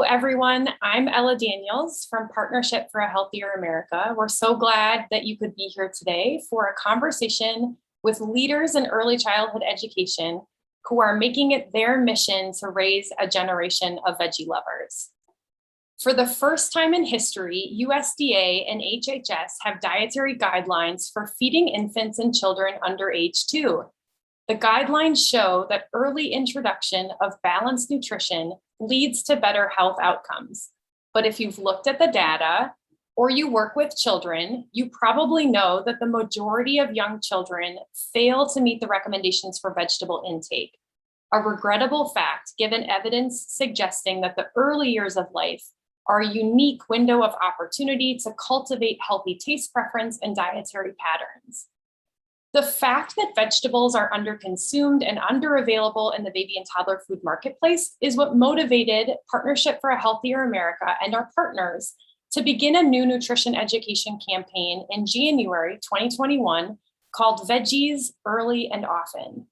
everyone. I'm Ella Daniels from Partnership for a Healthier America. We're so glad that you could be here today for a conversation with leaders in early childhood education who are making it their mission to raise a generation of veggie lovers. For the first time in history, USDA and HHS have dietary guidelines for feeding infants and children under age 2. The guidelines show that early introduction of balanced nutrition leads to better health outcomes. But if you've looked at the data or you work with children, you probably know that the majority of young children fail to meet the recommendations for vegetable intake. A regrettable fact, given evidence suggesting that the early years of life are a unique window of opportunity to cultivate healthy taste preference and dietary patterns. The fact that vegetables are underconsumed and underavailable in the baby and toddler food marketplace is what motivated Partnership for a Healthier America and our partners to begin a new nutrition education campaign in January 2021 called Veggies Early and Often.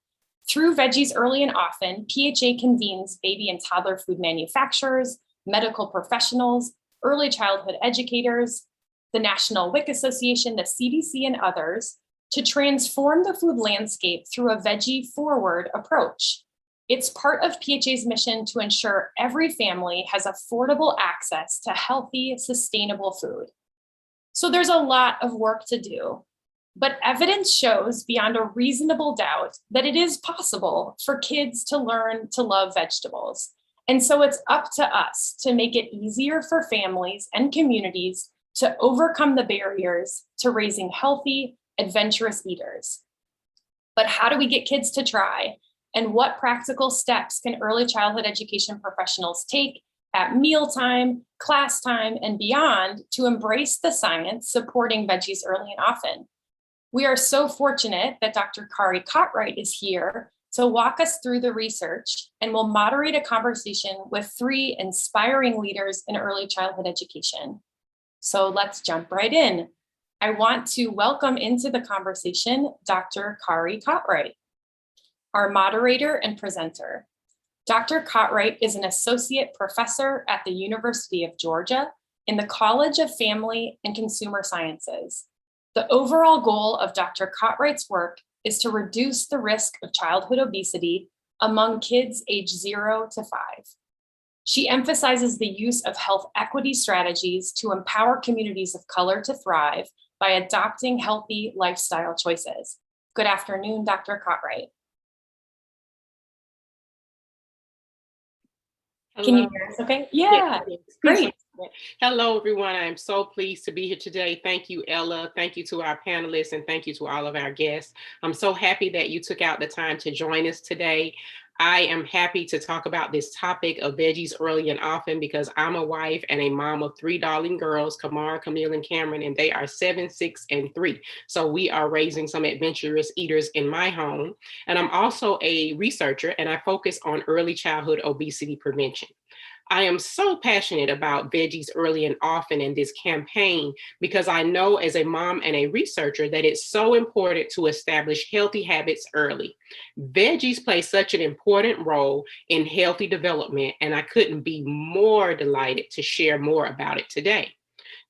Through Veggies Early and Often, PHA convenes baby and toddler food manufacturers, medical professionals, early childhood educators, the National WIC Association, the CDC, and others to transform the food landscape through a veggie-forward approach. It's part of PHA's mission to ensure every family has affordable access to healthy, sustainable food. So there's a lot of work to do, but evidence shows beyond a reasonable doubt that it is possible for kids to learn to love vegetables. And so it's up to us to make it easier for families and communities to overcome the barriers to raising healthy, adventurous eaters. But how do we get kids to try? And what practical steps can early childhood education professionals take at mealtime, class time, and beyond to embrace the science supporting veggies early and often? We are so fortunate that Dr. Cary Cotwright is here to walk us through the research and will moderate a conversation with 3 inspiring leaders in early childhood education. So let's jump right in. I want to welcome into the conversation Dr. Cary Cotwright, our moderator and presenter. Dr. Cotwright is an associate professor at the University of Georgia in the College of Family and Consumer Sciences. The overall goal of Dr. Cotwright's work is to reduce the risk of childhood obesity among kids age 0 to 5. She emphasizes the use of health equity strategies to empower communities of color to thrive by adopting healthy lifestyle choices. Good afternoon, Dr. Cotwright. Hello. Can you hear us okay? Yeah, yes. Great. Hello, everyone. I'm so pleased to be here today. Thank you, Ella. Thank you to our panelists, and thank you to all of our guests. I'm so happy that you took out the time to join us today. I am happy to talk about this topic of veggies early and often because I'm a wife and a mom of 3 darling girls, Kamara, Camille, and Cameron, and they are 7, 6, and 3. So we are raising some adventurous eaters in my home. And I'm also a researcher, and I focus on early childhood obesity prevention. I am so passionate about veggies early and often in this campaign because I know as a mom and a researcher that it's so important to establish healthy habits early. Veggies play such an important role in healthy development, and I couldn't be more delighted to share more about it today.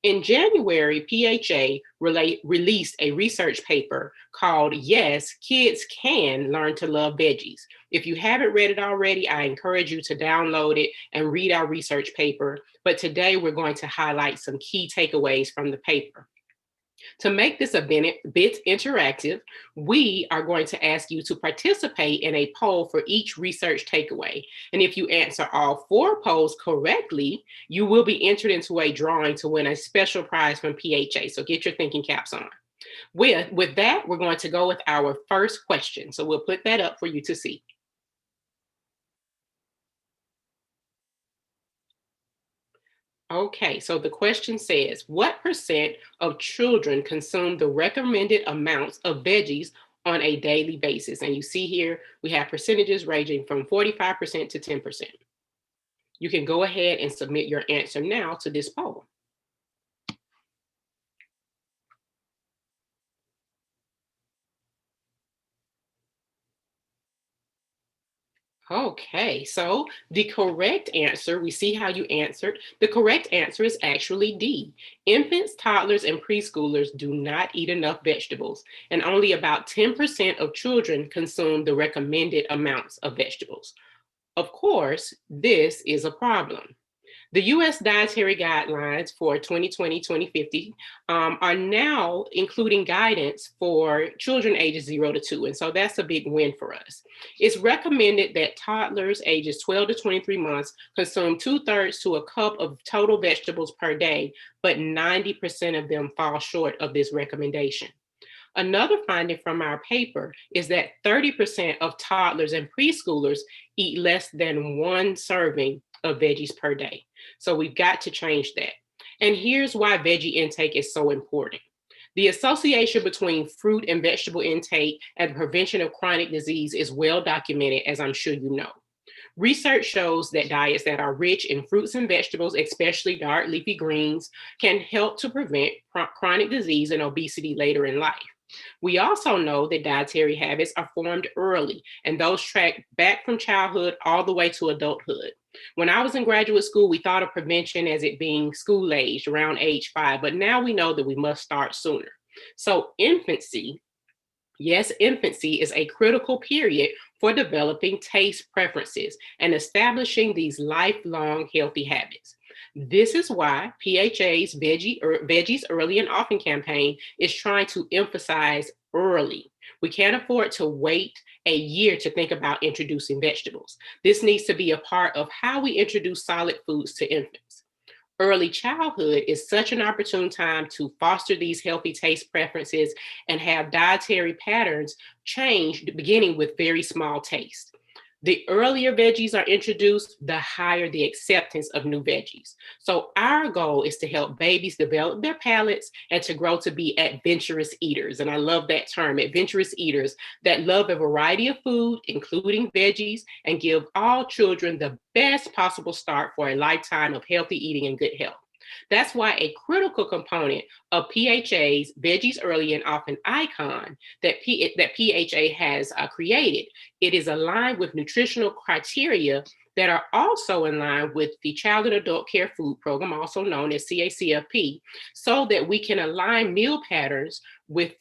In January, PHA released a research paper called Yes, Kids Can Learn to Love Veggies. If you haven't read it already, I encourage you to download it and read our research paper. But today we're going to highlight some key takeaways from the paper. To make this a bit interactive, we are going to ask you to participate in a poll for each research takeaway. And if you answer all 4 polls correctly, you will be entered into a drawing to win a special prize from PHA. So get your thinking caps on. With that, we're going to go with our first question. So we'll put that up for you to see. Okay, so the question says, what % of children consume the recommended amounts of veggies on a daily basis? And you see here, we have percentages ranging from 45% to 10%. You can go ahead and submit your answer now to this poll. Okay, Okay, so the correct answer, we see how you answered. The correct answer is actually D. Infants, toddlers, and preschoolers do not eat enough vegetables, and only about 10% of children consume the recommended amounts of vegetables. Of course, this is a problem. The US dietary guidelines for 2020-2050 are now including guidance for children ages 0 to 2. And so that's a big win for us. It's recommended that toddlers ages 12 to 23 months consume 2/3 to a cup of total vegetables per day, but 90% of them fall short of this recommendation. Another finding from our paper is that 30% of toddlers and preschoolers eat less than one serving of veggies per day. So we've got to change that. And here's why veggie intake is so important. The association between fruit and vegetable intake and the prevention of chronic disease is well documented, as I'm sure you know. Research shows that diets that are rich in fruits and vegetables, especially dark leafy greens, can help to prevent chronic disease and obesity later in life. We also know that dietary habits are formed early, and those track back from childhood all the way to adulthood. When I was in graduate school, we thought of prevention as it being school age, around age 5, but now we know that we must start sooner. So infancy, yes, infancy is a critical period for developing taste preferences and establishing these lifelong healthy habits. This is why PHA's Veggies Early and Often campaign is trying to emphasize early. We can't afford to wait a year to think about introducing vegetables. This needs to be a part of how we introduce solid foods to infants. Early childhood is such an opportune time to foster these healthy taste preferences and have dietary patterns change, beginning with very small taste. The earlier veggies are introduced, the higher the acceptance of new veggies. So our goal is to help babies develop their palates and to grow to be adventurous eaters. And I love that term, adventurous eaters, that love a variety of food, including veggies, and give all children the best possible start for a lifetime of healthy eating and good health. That's why a critical component of PHA's Veggies Early and Often icon that PHA has created, it is aligned with nutritional criteria that are also in line with the Child and Adult Care Food Program, also known as CACFP, so that we can align meal patterns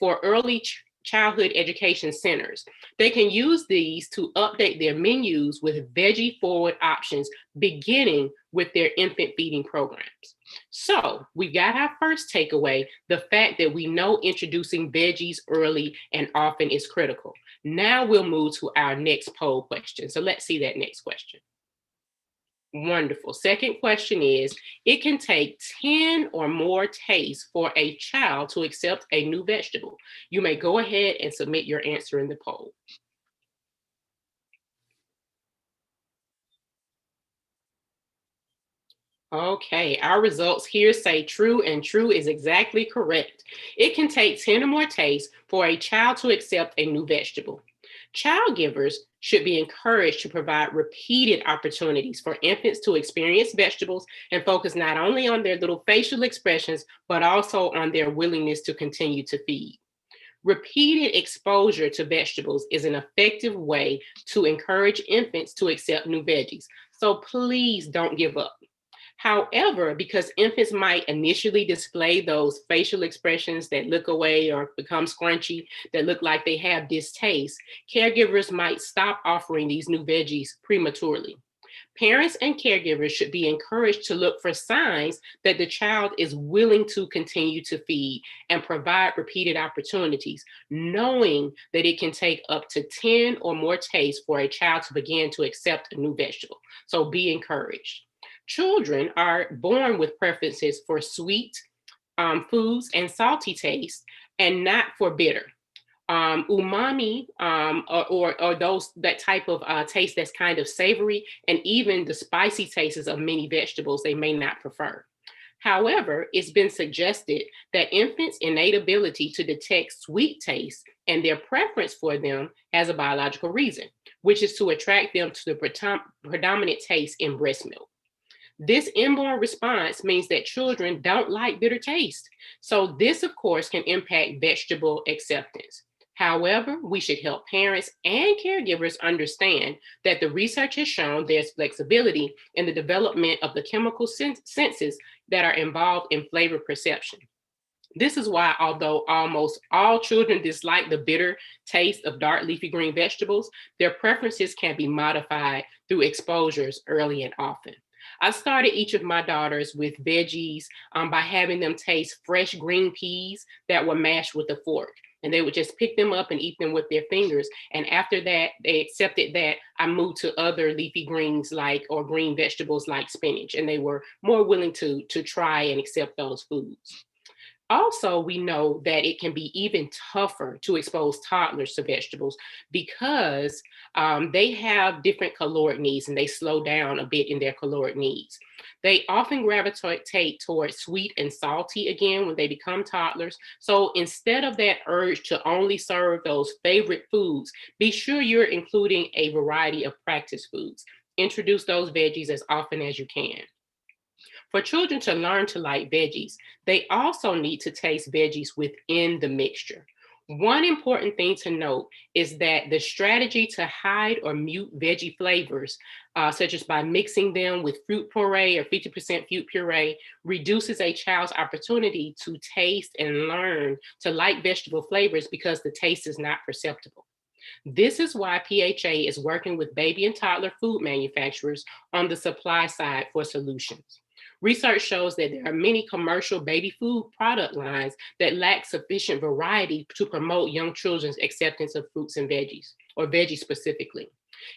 for early childhood education centers. They can use these to update their menus with veggie forward options, beginning with their infant feeding programs. So we got our first takeaway, the fact that we know introducing veggies early and often is critical. Now we'll move to our next poll question. So let's see that next question. Wonderful. Second question is, it can take 10 or more tastes for a child to accept a new vegetable. You may go ahead and submit your answer in the poll. Okay, our results here say true, and true is exactly correct. It can take 10 or more tastes for a child to accept a new vegetable. Caregivers should be encouraged to provide repeated opportunities for infants to experience vegetables and focus not only on their little facial expressions, but also on their willingness to continue to feed. Repeated exposure to vegetables is an effective way to encourage infants to accept new veggies. So please don't give up. However, because infants might initially display those facial expressions that look away or become scrunchy, that look like they have distaste, caregivers might stop offering these new veggies prematurely. Parents and caregivers should be encouraged to look for signs that the child is willing to continue to feed and provide repeated opportunities, knowing that it can take up to 10 or more tastes for a child to begin to accept a new vegetable. So be encouraged. Children are born with preferences for sweet foods and salty taste, and not for bitter. Umami, or those that type of taste that's kind of savory, and even the spicy tastes of many vegetables they may not prefer. However, it's been suggested that infants' innate ability to detect sweet taste and their preference for them has a biological reason, which is to attract them to the predominant taste in breast milk. This inborn response means that children don't like bitter taste. So this, of course, can impact vegetable acceptance. However, we should help parents and caregivers understand that the research has shown there's flexibility in the development of the chemical senses that are involved in flavor perception. This is why, although almost all children dislike the bitter taste of dark leafy green vegetables, their preferences can be modified through exposures early and often. I started each of my daughters with veggies by having them taste fresh green peas that were mashed with a fork. And they would just pick them up and eat them with their fingers. And after that, they accepted that I moved to other leafy greens or green vegetables like spinach. And they were more willing to try and accept those foods. Also, we know that it can be even tougher to expose toddlers to vegetables because they have different caloric needs and they slow down a bit in their caloric needs. They often gravitate towards sweet and salty again when they become toddlers. So instead of that urge to only serve those favorite foods, be sure you're including a variety of practice foods. Introduce those veggies as often as you can. For children to learn to like veggies, they also need to taste veggies within the mixture. One important thing to note is that the strategy to hide or mute veggie flavors, such as by mixing them with fruit puree or 50% fruit puree, reduces a child's opportunity to taste and learn to like vegetable flavors because the taste is not perceptible. This is why PHA is working with baby and toddler food manufacturers on the supply side for solutions. Research shows that there are many commercial baby food product lines that lack sufficient variety to promote young children's acceptance of fruits and veggies, or veggies specifically.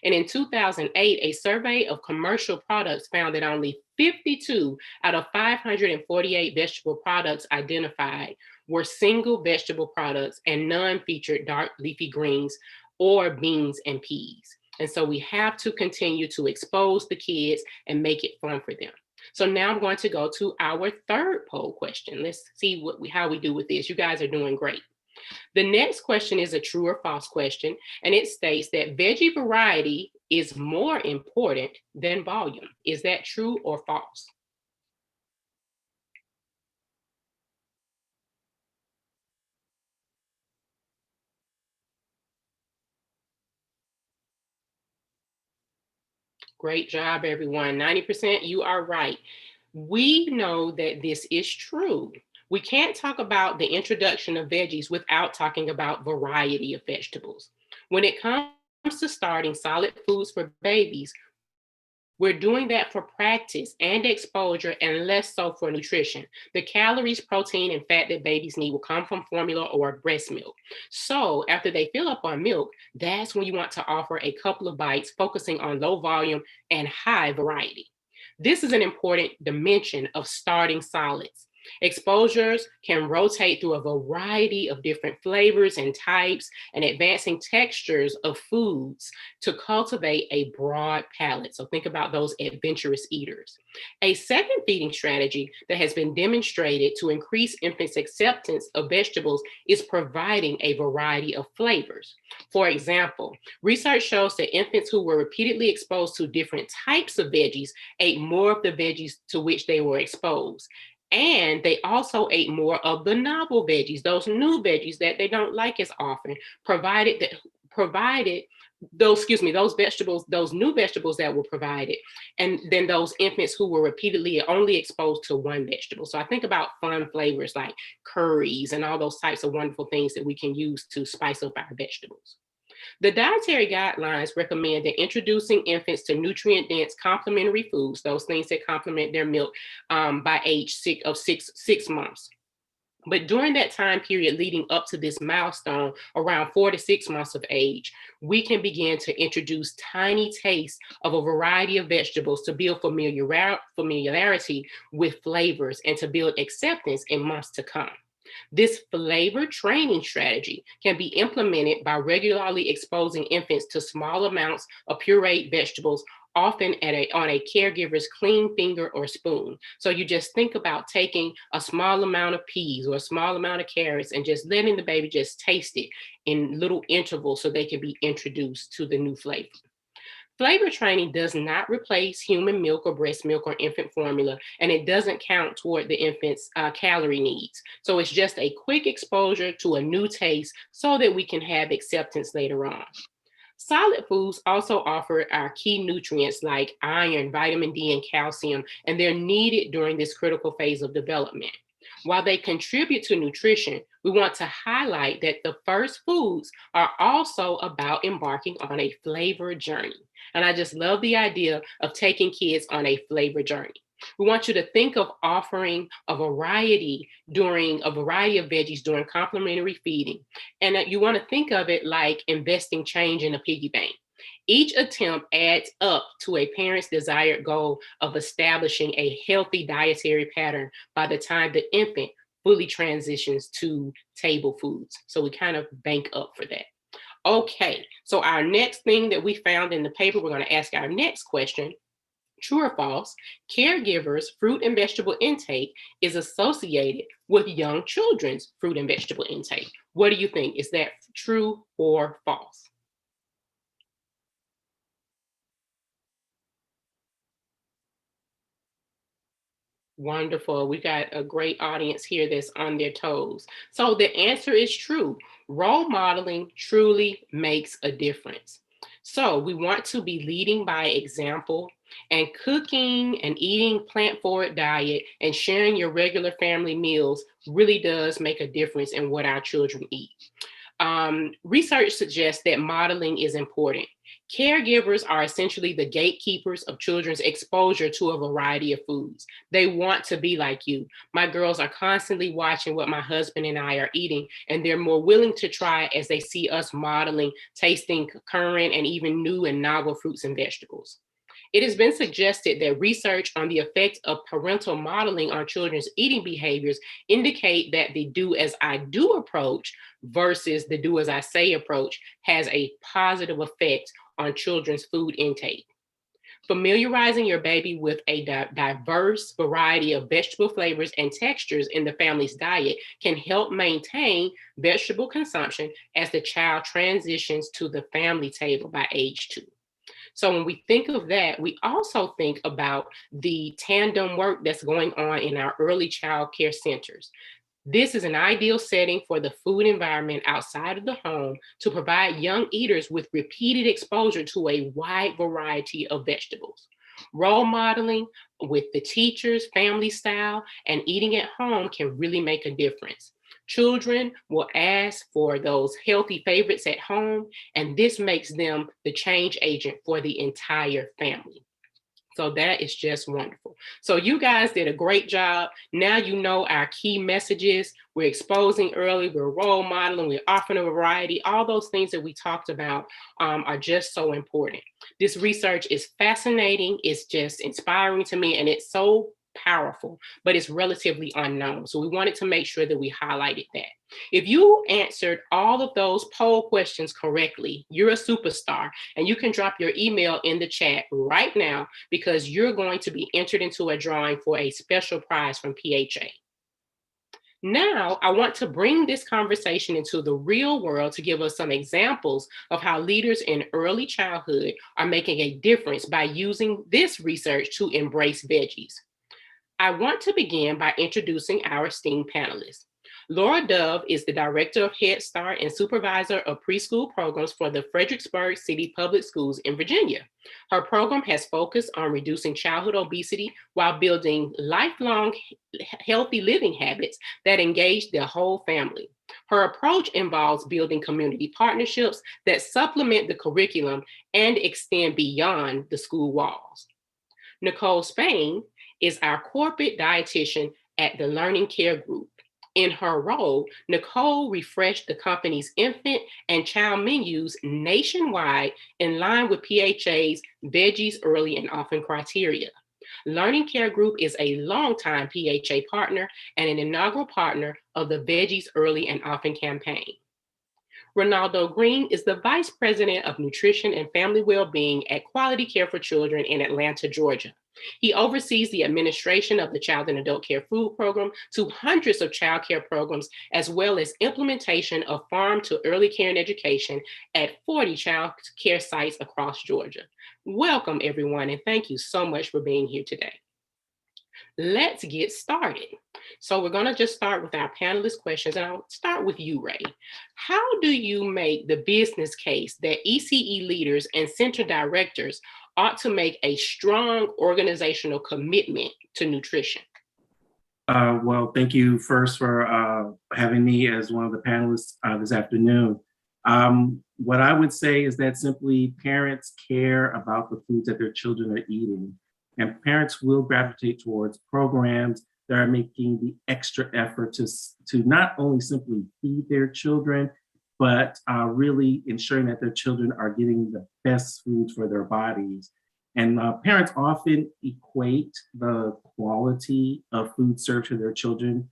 And in 2008, a survey of commercial products found that only 52 out of 548 vegetable products identified were single vegetable products, and none featured dark leafy greens or beans and peas. And so we have to continue to expose the kids and make it fun for them. So now I'm going to go to our third poll question. Let's see how we do with this. You guys are doing great. The next question is a true or false question, and it states that veggie variety is more important than volume. Is that true or false? Great job, everyone. 90%, you are right. We know that this is true. We can't talk about the introduction of veggies without talking about variety of vegetables. When it comes to starting solid foods for babies, we're doing that for practice and exposure and less so for nutrition. The calories, protein, and fat that babies need will come from formula or breast milk. So after they fill up on milk, that's when you want to offer a couple of bites, focusing on low volume and high variety. This is an important dimension of starting solids. Exposures can rotate through a variety of different flavors and types and advancing textures of foods to cultivate a broad palate. So think about those adventurous eaters. A second feeding strategy that has been demonstrated to increase infants' acceptance of vegetables is providing a variety of flavors. For example, research shows that infants who were repeatedly exposed to different types of veggies ate more of the veggies to which they were exposed. And they also ate more of the novel veggies, those new veggies that they don't like as often, provided those vegetables, those new vegetables that were provided, and then those infants who were repeatedly only exposed to one vegetable. So I think about fun flavors like curries and all those types of wonderful things that we can use to spice up our vegetables. The dietary guidelines recommend that introducing infants to nutrient-dense complementary foods, those things that complement their milk, by age six months. But during that time period leading up to this milestone, around 4 to 6 months of age, we can begin to introduce tiny tastes of a variety of vegetables to build familiarity with flavors and to build acceptance in months to come. This flavor training strategy can be implemented by regularly exposing infants to small amounts of pureed vegetables, often on a caregiver's clean finger or spoon. So you just think about taking a small amount of peas or a small amount of carrots and just letting the baby just taste it in little intervals so they can be introduced to the new flavor. Flavor training does not replace human milk or breast milk or infant formula, and it doesn't count toward the infant's calorie needs. So it's just a quick exposure to a new taste so that we can have acceptance later on. Solid foods also offer our key nutrients like iron, vitamin D, and calcium, and they're needed during this critical phase of development. While they contribute to nutrition, we want to highlight that the first foods are also about embarking on a flavor journey. And I just love the idea of taking kids on a flavor journey. We want you to think of offering a variety of veggies during complementary feeding. And that you want to think of it like investing change in a piggy bank. Each attempt adds up to a parent's desired goal of establishing a healthy dietary pattern by the time the infant fully transitions to table foods. So we kind of bank up for that. Okay, so our next thing that we found in the paper, we're going to ask our next question. True or false, caregivers' fruit and vegetable intake is associated with young children's fruit and vegetable intake. What do you think? Is that true or false? Wonderful. We got a great audience here that's on their toes. So the answer is true. Role modeling truly makes a difference. So we want to be leading by example, and cooking and eating plant-forward diet and sharing your regular family meals really does make a difference in what our children eat. Research suggests that modeling is important. Caregivers are essentially the gatekeepers of children's exposure to a variety of foods. They want to be like you. My girls are constantly watching what my husband and I are eating, and they're more willing to try as they see us modeling, tasting current and even new and novel fruits and vegetables. It has been suggested that research on the effect of parental modeling on children's eating behaviors indicate that the do as I do approach versus the do as I say approach has a positive effect on children's food intake. Familiarizing your baby with a diverse variety of vegetable flavors and textures in the family's diet can help maintain vegetable consumption as the child transitions to the family table by age 2. So when we think of that, we also think about the tandem work that's going on in our early child care centers. This is an ideal setting for the food environment outside of the home to provide young eaters with repeated exposure to a wide variety of vegetables. Role modeling with the teachers, family style, and eating at home can really make a difference. Children will ask for those healthy favorites at home, and this makes them the change agent for the entire family. So that is just wonderful. So you guys did a great job. Now you know our key messages. We're exposing early, we're role modeling, we're offering a variety. All those things that we talked about are just so important. This research is fascinating. It's just inspiring to me, and it's so powerful, but it's relatively unknown. So we wanted to make sure that we highlighted that. If you answered all of those poll questions correctly, you're a superstar, and you can drop your email in the chat right now because you're going to be entered into a drawing for a special prize from PHA. Now, I want to bring this conversation into the real world to give us some examples of how leaders in early childhood are making a difference by using this research to embrace veggies. I want to begin by introducing our esteemed panelists. Laura Dove is the Director of Head Start and Supervisor of Preschool Programs for the Fredericksburg City Public Schools in Virginia. Her program has focused on reducing childhood obesity while building lifelong healthy living habits that engage the whole family. Her approach involves building community partnerships that supplement the curriculum and extend beyond the school walls. Nicole Spain is our corporate dietitian at the Learning Care Group. In her role, Nicole refreshed the company's infant and child menus nationwide in line with PHA's Veggies Early and Often criteria. Learning Care Group is a longtime PHA partner and an inaugural partner of the Veggies Early and Often campaign. Ronaldo Green is the Vice President of Nutrition and Family Wellbeing at Quality Care for Children in Atlanta, Georgia. He oversees the administration of the Child and Adult Care Food Program to hundreds of child care programs, as well as implementation of farm to early care and education at 40 child care sites across Georgia. Welcome, everyone, and thank you so much for being here today. Let's get started. So we're going to just start with our panelist questions, and I'll start with you, Ray. How do you make the business case that ECE leaders and center directors ought to make a strong organizational commitment to nutrition? Well, thank you first for having me as one of the panelists this afternoon. What I would say is that simply parents care about the foods that their children are eating, and parents will gravitate towards programs that are making the extra effort to not only simply feed their children, but really ensuring that their children are getting the best foods for their bodies. And parents often equate the quality of food served to their children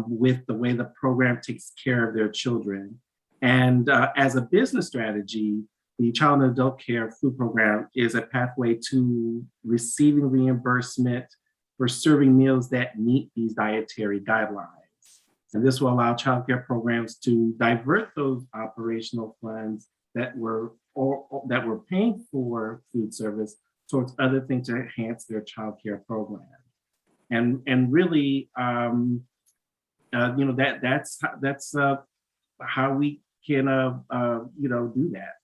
with the way the program takes care of their children. And as a business strategy, the Child and Adult Care Food Program is a pathway to receiving reimbursement for serving meals that meet these dietary guidelines. And this will allow child care programs to divert those operational funds that were paying for food service towards other things to enhance their child care program. And really, that's how we can do that.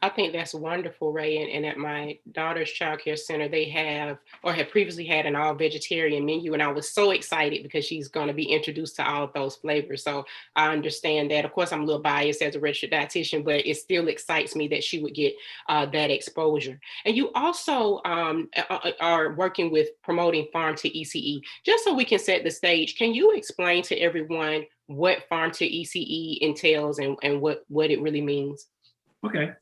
I think that's wonderful, Ray. And at my daughter's child care center, they have or have previously had an all vegetarian menu. And I was so excited because she's going to be introduced to all of those flavors. So I understand that. Of course, I'm a little biased as a registered dietitian, but it still excites me that she would get that exposure. And you also are working with promoting farm to ECE. Just so we can set the stage, can you explain to everyone what farm to ECE entails and what it really means? Okay.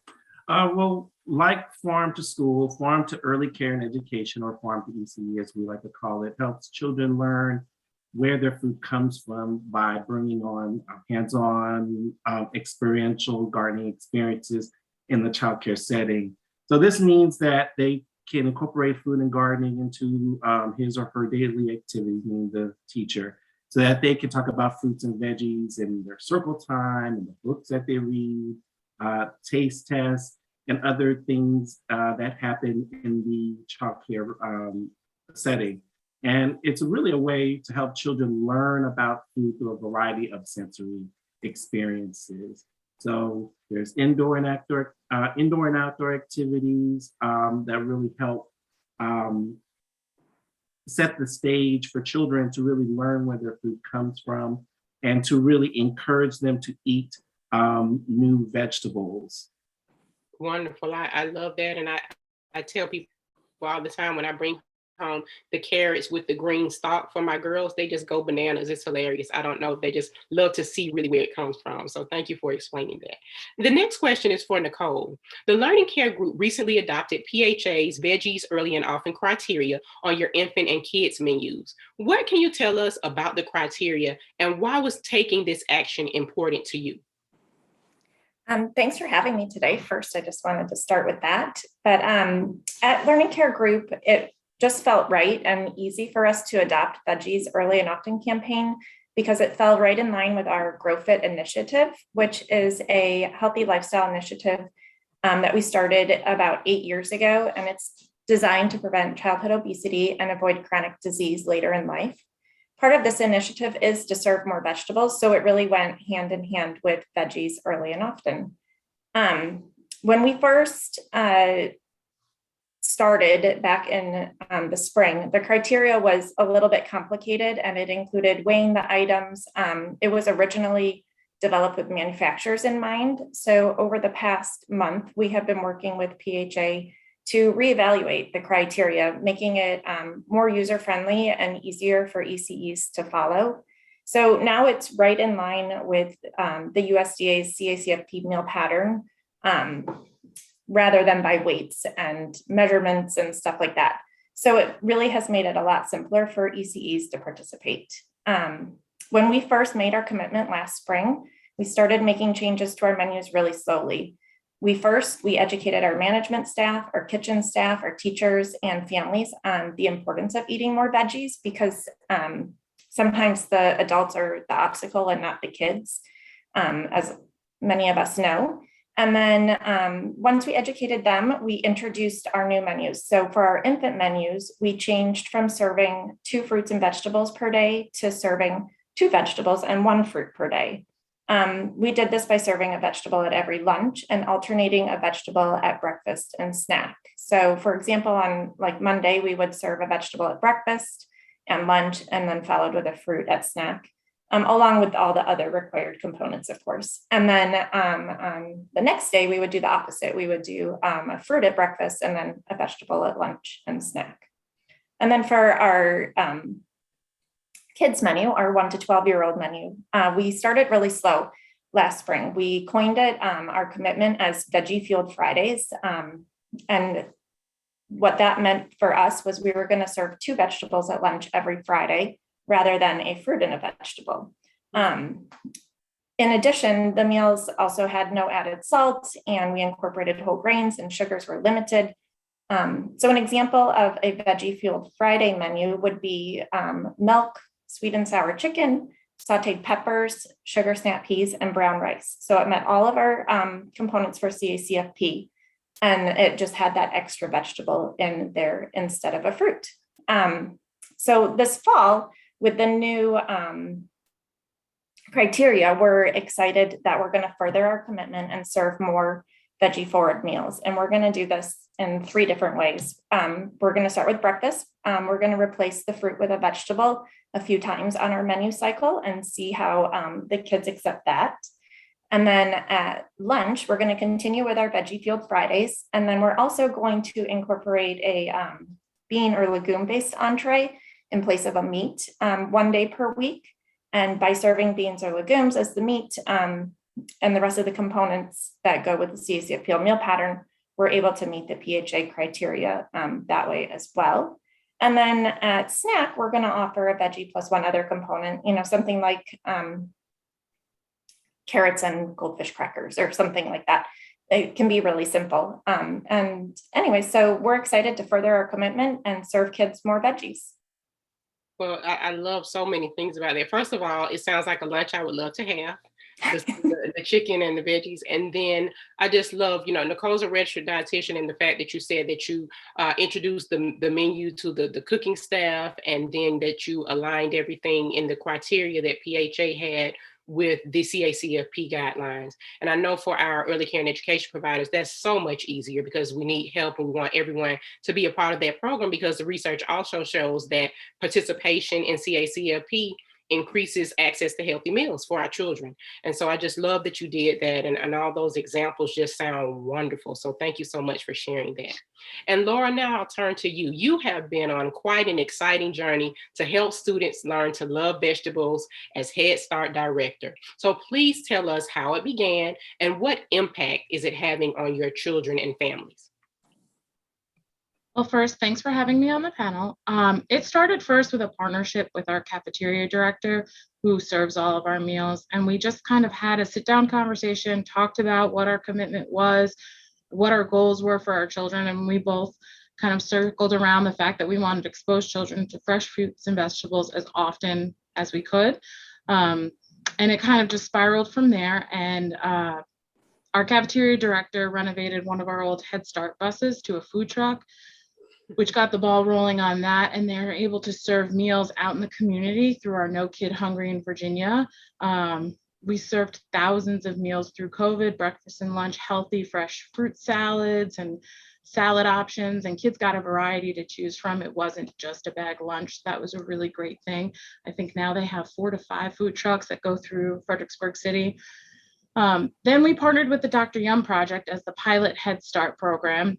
Well, like farm to school, farm to early care and education, or farm to ECE, as we like to call it, helps children learn where their food comes from by bringing on hands-on experiential gardening experiences in the childcare setting. So this means that they can incorporate food and gardening into his or her daily activities, meaning the teacher, so that they can talk about fruits and veggies in their circle time and the books that they read, taste tests, and other things that happen in the childcare setting. And it's really a way to help children learn about food through a variety of sensory experiences. So there's indoor and outdoor activities that really help set the stage for children to really learn where their food comes from and to really encourage them to eat new vegetables. Wonderful. I love that. And I tell people all the time when I bring home the carrots with the green stalk for my girls, they just go bananas. It's hilarious. I don't know. They just love to see really where it comes from. So thank you for explaining that. The next question is for Nicole. The Learning Care Group recently adopted PHA's Veggies Early and Often criteria on your infant and kids menus. What can you tell us about the criteria and why was taking this action important to you? Thanks for having me today. First, I just wanted to start with that. But at Learning Care Group, it just felt right and easy for us to adopt Veggies Early and Often campaign because it fell right in line with our Grow Fit initiative, which is a healthy lifestyle initiative that we started about 8 years ago. And it's designed to prevent childhood obesity and avoid chronic disease later in life. Part of this initiative is to serve more vegetables, so it really went hand in hand with Veggies Early and Often. When we first started back in the spring, the criteria was a little bit complicated and it included weighing the items. It was originally developed with manufacturers in mind. So over the past month, we have been working with PHA to reevaluate the criteria, making it more user-friendly and easier for ECEs to follow. So now it's right in line with the USDA's CACFP meal pattern, rather than by weights and measurements and stuff like that. So it really has made it a lot simpler for ECEs to participate. When we first made our commitment last spring, we started making changes to our menus really slowly. We educated our management staff, our kitchen staff, our teachers, and families on the importance of eating more veggies because sometimes the adults are the obstacle and not the kids, as many of us know. And then once we educated them, we introduced our new menus. So for our infant menus, we changed from serving 2 fruits and vegetables per day to serving 2 vegetables and 1 fruit per day. We did this by serving a vegetable at every lunch and alternating a vegetable at breakfast and snack. So for example, on like Monday, we would serve a vegetable at breakfast and lunch, and then followed with a fruit at snack, along with all the other required components, of course. And then on the next day, we would do the opposite. We would do a fruit at breakfast and then a vegetable at lunch and snack. And then for our kids menu, our 1 to 12-year-old menu, we started really slow last spring. We coined it, our commitment, as Veggie Fueled Fridays. And what that meant for us was we were going to serve 2 vegetables at lunch every Friday rather than a fruit and a vegetable. In addition, the meals also had no added salt, and we incorporated whole grains, and sugars were limited. So an example of a Veggie Fueled Friday menu would be milk, sweet and sour chicken, sauteed peppers, sugar snap peas, and brown rice. So it met all of our components for Cacfp, and it just had that extra vegetable in there instead of a fruit. So this fall, with the new criteria, we're excited that we're going to further our commitment and serve more veggie forward meals. And we're going to do this in 3 different ways. We're going to start with breakfast. We're going to replace the fruit with a vegetable a few times on our menu cycle and see how the kids accept that. And then at lunch, we're going to continue with our Veggie Fueled Fridays. And then we're also going to incorporate a bean or legume-based entree in place of a meat 1 day per week. And by serving beans or legumes as the meat and the rest of the components that go with the Cacfp meal pattern, we're able to meet the PHA criteria that way as well. And then at snack, we're going to offer a veggie plus 1 other component, something like carrots and goldfish crackers or something like that. It can be really simple. And anyway, so we're excited to further our commitment and serve kids more veggies. Well, I love so many things about it. First of all, it sounds like a lunch I would love to have. The chicken and the veggies. And then I just love, Nicole's a registered dietitian, and the fact that you said that you introduced the menu to the cooking staff, and then that you aligned everything in the criteria that PHA had with the Cacfp guidelines. And I know for our early care and education providers, that's so much easier because we need help and we want everyone to be a part of that program, because the research also shows that participation in Cacfp increases access to healthy meals for our children. And so I just love that you did that, and all those examples just sound wonderful. So thank you so much for sharing that. And Laura, now I'll turn to you. You have been on quite an exciting journey to help students learn to love vegetables as Head Start director. So please tell us how it began and what impact is it having on your children and families? Well, first, thanks for having me on the panel. It started first with a partnership with our cafeteria director, who serves all of our meals. And we just kind of had a sit-down conversation, talked about what our commitment was, what our goals were for our children. And we both kind of circled around the fact that we wanted to expose children to fresh fruits and vegetables as often as we could. And it kind of just spiraled from there. And our cafeteria director renovated one of our old Head Start buses to a food truck, which got the ball rolling on that. And they're able to serve meals out in the community through our No Kid Hungry in Virginia. We served thousands of meals through COVID, breakfast and lunch, healthy, fresh fruit salads and salad options, and kids got a variety to choose from. It wasn't just a bag lunch. That was a really great thing. I think now they have 4 to 5 food trucks that go through Fredericksburg City. Then we partnered with the Dr. Yum Project as the pilot Head Start program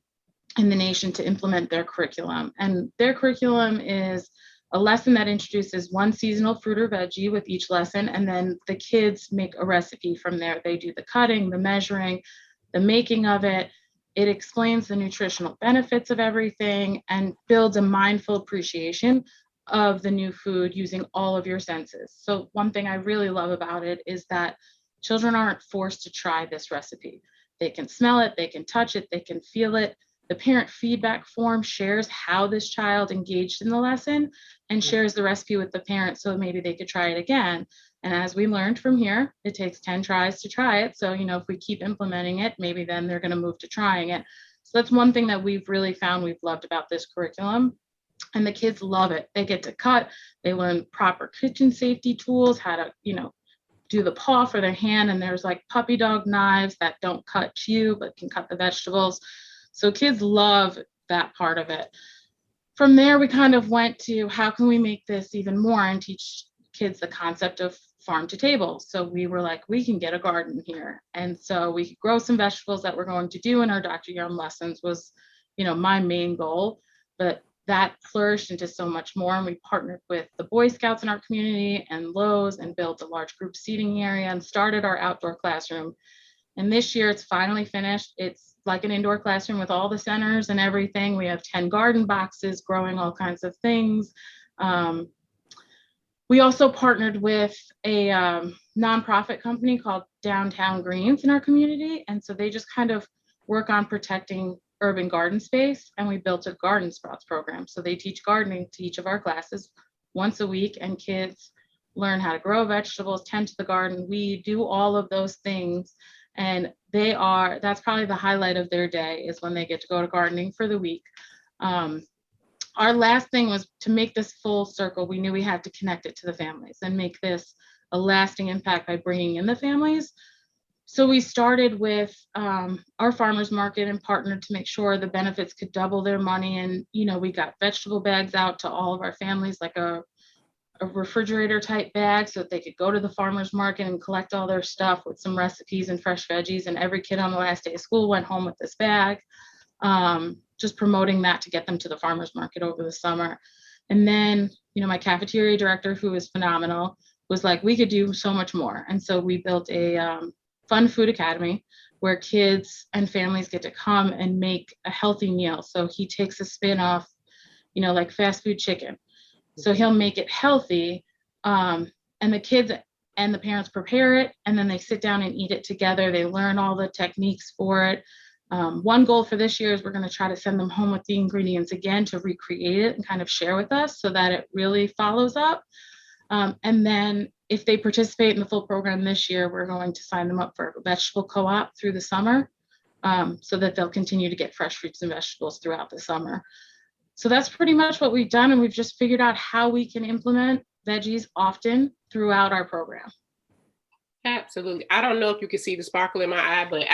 in the nation to implement their curriculum. And their curriculum is a lesson that introduces 1 seasonal fruit or veggie with each lesson, and then the kids make a recipe from there. They do the cutting, the measuring, the making of it. It explains the nutritional benefits of everything and builds a mindful appreciation of the new food using all of your senses. So one thing I really love about it is that children aren't forced to try this recipe. They can smell it, they can touch it, they can feel it. The parent feedback form shares how this child engaged in the lesson and shares the recipe with the parent, so maybe they could try it again. And as we learned from here, it takes 10 tries to try it. So, if we keep implementing it, maybe then they're going to move to trying it. So that's one thing that we've really found we've loved about this curriculum. And the kids love it. They get to cut, they learn proper kitchen safety tools, how to, do the paw for their hand. And there's like puppy dog knives that don't cut you, but can cut the vegetables. So kids love that part of it. From there, we kind of went to how can we make this even more and teach kids the concept of farm to table. So we were like, we can get a garden here. And so we could grow some vegetables that we're going to do in our Dr. Yum lessons was, my main goal. But that flourished into so much more. And we partnered with the Boy Scouts in our community and Lowe's and built a large group seating area and started our outdoor classroom. And this year it's finally finished. It's like an indoor classroom with all the centers and everything. We have 10 garden boxes growing all kinds of things. We also partnered with a nonprofit company called Downtown Greens in our community. And so they just kind of work on protecting urban garden space, and we built a garden sprouts program. So they teach gardening to each of our classes once a week, and kids learn how to grow vegetables, tend to the garden. We do all of those things, and that's probably the highlight of their day is when they get to go to gardening for the week. Our last thing was to make this full circle. We knew we had to connect it to the families and make this a lasting impact by bringing in the families. So we started with our farmers market and partnered to make sure the benefits could double their money. And, we got vegetable bags out to all of our families, like a refrigerator type bag, so that they could go to the farmers market and collect all their stuff with some recipes and fresh veggies. And every kid on the last day of school went home with this bag, just promoting that to get them to the farmers market over the summer. And then, my cafeteria director, who is phenomenal, was like, we could do so much more. And so we built a Fun Food Academy where kids and families get to come and make a healthy meal. So he takes a spin off, like fast food chicken. So he'll make it healthy, and the kids and the parents prepare it, and then they sit down and eat it together. They learn all the techniques for it. One goal for this year is we're going to try to send them home with the ingredients again to recreate it and kind of share with us so that it really follows up. And then if they participate in the full program this year, we're going to sign them up for a vegetable co-op through the summer, so that they'll continue to get fresh fruits and vegetables throughout the summer. So that's pretty much what we've done. And we've just figured out how we can implement veggies often throughout our program. Absolutely. I don't know if you can see the sparkle in my eye, but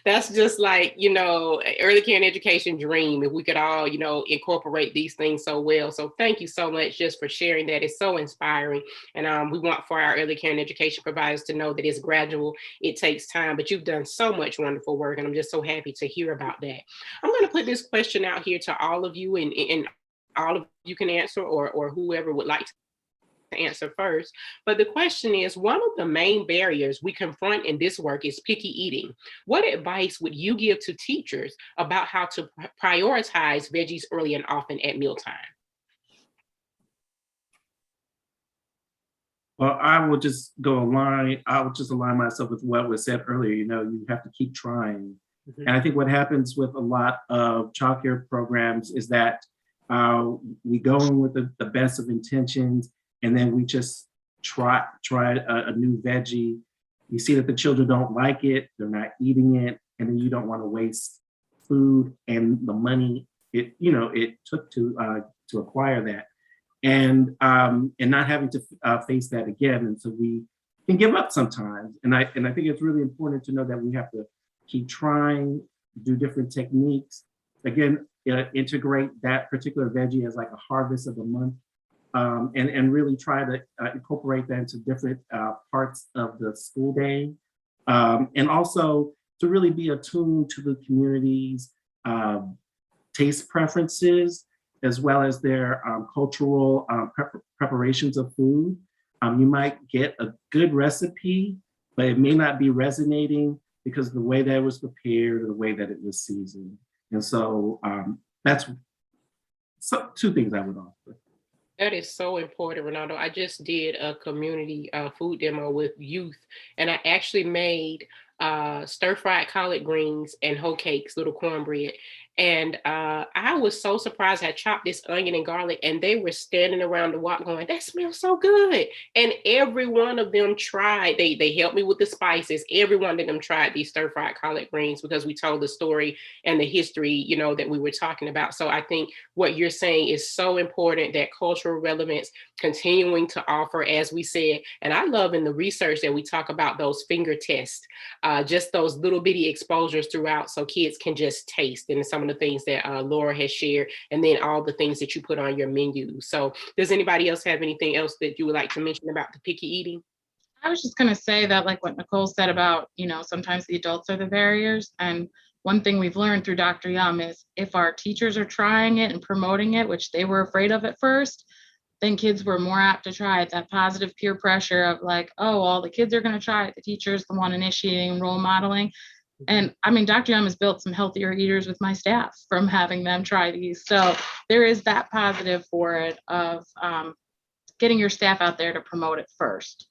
that's just like, early care and education dream. If we could all, incorporate these things so well. So thank you so much just for sharing that. It's so inspiring. And we want for our early care and education providers to know that it's gradual. It takes time, but you've done so much wonderful work. And I'm just so happy to hear about that. I'm going to put this question out here to all of you, and all of you can answer, or whoever would like to answer first. But the question is, one of the main barriers we confront in this work is picky eating. What advice would you give to teachers about how to prioritize veggies early and often at mealtime? Well, I will just align myself with what was said earlier. You have to keep trying. Mm-hmm. And I think what happens with a lot of childcare programs is that we go in with the best of intentions, and then we just try a new veggie. You see that the children don't like it, they're not eating it, and then you don't want to waste food and the money it took to acquire that, and not having to face that again. And so we can give up sometimes. And I think it's really important to know that we have to keep trying, do different techniques. Again, integrate that particular veggie as like a harvest of the month. And really try to incorporate that into different parts of the school day. And also to really be attuned to the community's taste preferences, as well as their cultural preparations of food. You might get a good recipe, but it may not be resonating because of the way that it was prepared or the way that it was seasoned. And so that's two things I would offer. That is so important, Ronaldo. I just did a community food demo with youth, and I actually made stir-fried collard greens and hoe cakes, little cornbread. And I was so surprised. I chopped this onion and garlic, and they were standing around the wok going, "That smells so good." And every one of them tried. They helped me with the spices. Every one of them tried these stir-fried collard greens because we told the story and the history, you know, that we were talking about. So I think what you're saying is so important, that cultural relevance, continuing to offer, as we said. And I love in the research that we talk about those finger tests, just those little bitty exposures throughout so kids can just taste. And some of the things that Laura has shared, and then all the things that you put on your menu. So does anybody else have anything else that you would like to mention about the picky eating? I was just going to say that, like what Nicole said about, sometimes the adults are the barriers. And one thing we've learned through Dr. Yum is if our teachers are trying it and promoting it, which they were afraid of at first, then kids were more apt to try it. That positive peer pressure of like, oh, all the kids are going to try it. The teacher's the one initiating, role modeling. And I mean, Dr. Yum has built some healthier eaters with my staff from having them try these. So there is that positive for it of getting your staff out there to promote it first.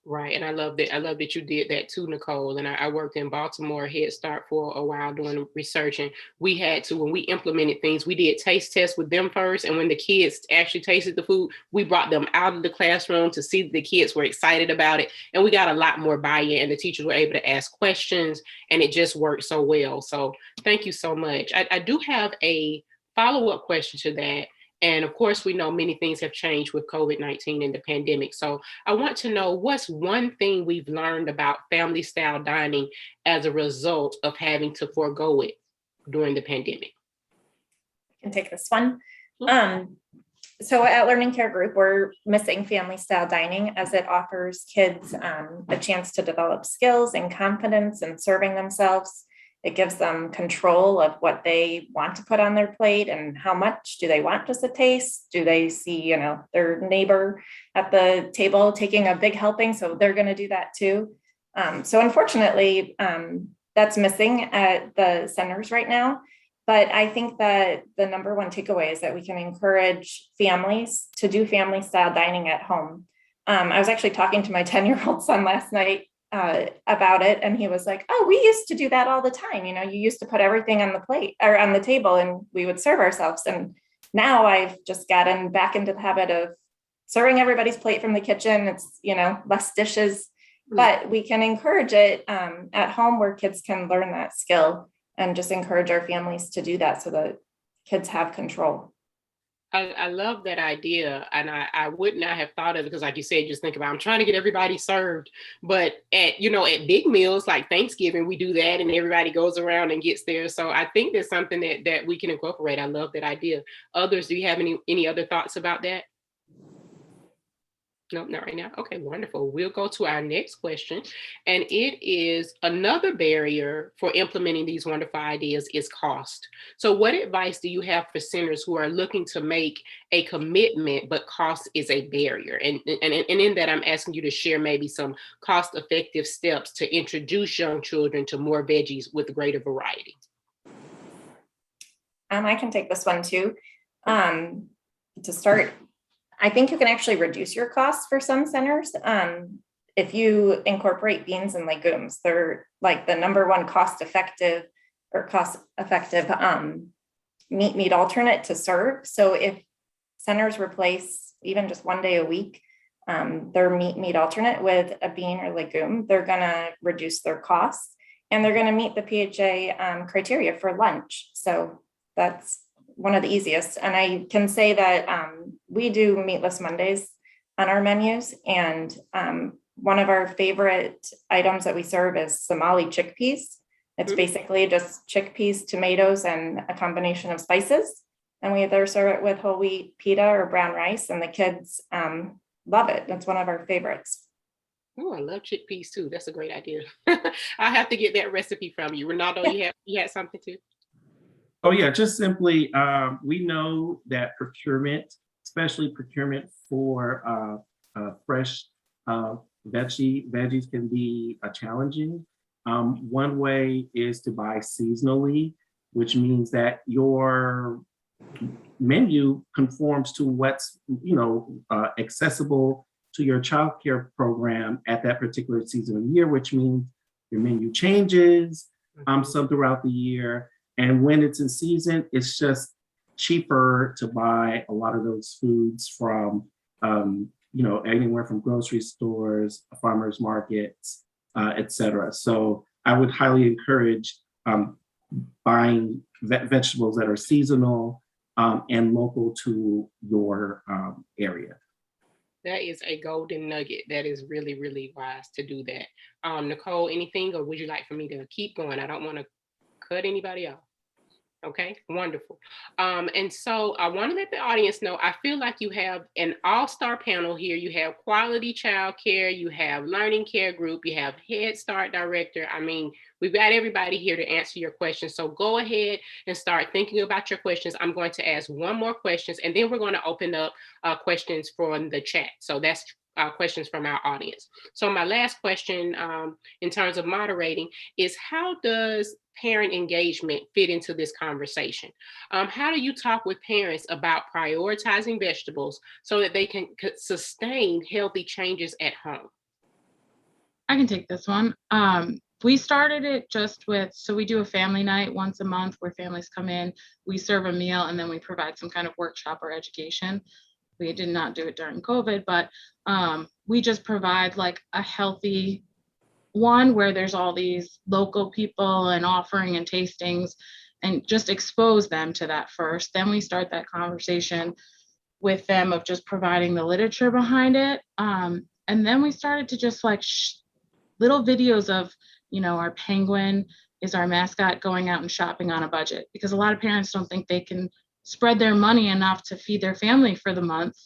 Right. And I love that you did that too, Nicole. And I worked in Baltimore Head Start for a while doing research. And we had to, when we implemented things, we did taste tests with them first. And when the kids actually tasted the food, we brought them out of the classroom to see that the kids were excited about it. And we got a lot more buy-in, and the teachers were able to ask questions, and it just worked so well. So thank you so much. I do have a follow-up question to that. And of course, we know many things have changed with COVID-19 and the pandemic. So I want to know, what's one thing we've learned about family style dining as a result of having to forego it during the pandemic? I can take this one. So at Learning Care Group, we're missing family style dining as it offers kids a chance to develop skills and confidence in serving themselves. It gives them control of what they want to put on their plate and how much. Do they want just a taste? Do they see, their neighbor at the table taking a big helping, so they're going to do that too? So unfortunately, that's missing at the centers right now. But I think that the number one takeaway is that we can encourage families to do family style dining at home. I was actually talking to my 10-year-old son last night about it, and he was like, "Oh, we used to do that all the time. You used to put everything on the plate or on the table, and we would serve ourselves. And now I've just gotten back into the habit of serving everybody's plate from the kitchen. It's less dishes, but we can encourage it at home where kids can learn that skill, and just encourage our families to do that so that kids have control." I love that idea. And I would not have thought of it because, like you said, just think about, I'm trying to get everybody served. But at big meals like Thanksgiving, we do that and everybody goes around and gets there. So I think there's something that we can incorporate. I love that idea. Others, do you have any other thoughts about that? No, not right now. Okay, wonderful. We'll go to our next question. And it is, another barrier for implementing these wonderful ideas is cost. So what advice do you have for centers who are looking to make a commitment, but cost is a barrier? And in that, I'm asking you to share maybe some cost-effective steps to introduce young children to more veggies with greater variety. I can take this one too. To start, I think you can actually reduce your costs for some centers. If you incorporate beans and legumes, they're like the number one cost-effective meat alternate to serve. So if centers replace even just one day a week, their meat alternate with a bean or legume, they're gonna reduce their costs, and they're gonna meet the PHA criteria for lunch. So that's one of the easiest. And I can say that we do Meatless Mondays on our menus. And one of our favorite items that we serve is Somali chickpeas. It's basically just chickpeas, tomatoes, and a combination of spices. And we either serve it with whole wheat pita or brown rice, and the kids love it. It's one of our favorites. Oh, I love chickpeas too. That's a great idea. I have to get that recipe from you. Ronaldo, you had something too? Oh yeah, just simply, we know that procurement, especially procurement for fresh veggies can be challenging. One way is to buy seasonally, which means that your menu conforms to what's accessible to your childcare program at that particular season of the year, which means your menu changes some throughout the year. And when it's in season, it's just cheaper to buy a lot of those foods from, anywhere from grocery stores, farmers markets, et cetera. So I would highly encourage buying vegetables that are seasonal and local to your area. That is a golden nugget. That is really, really wise to do that. Nicole, anything, or would you like for me to keep going? I don't want to cut anybody off. Okay, wonderful. And so I want to let the audience know, I feel like you have an all-star panel here. You have quality child care, you have learning care group, you have Head Start director. I mean, we've got everybody here to answer your questions. So go ahead and start thinking about your questions. I'm going to ask one more questions, and then we're going to open up questions from the chat. So that's questions from our audience. So my last question in terms of moderating is, how does parent engagement fit into this conversation? How do you talk with parents about prioritizing vegetables so that they can sustain healthy changes at home? I can take this one. We started it just with, so we do a family night once a month where families come in, we serve a meal, and then we provide some kind of workshop or education. We did not do it during COVID, but we just provide like a healthy one where there's all these local people and offering and tastings, and just expose them to that first. Then we start that conversation with them of just providing the literature behind it. And then we started to just like little videos of, our penguin is our mascot going out and shopping on a budget, because a lot of parents don't think they can spread their money enough to feed their family for the month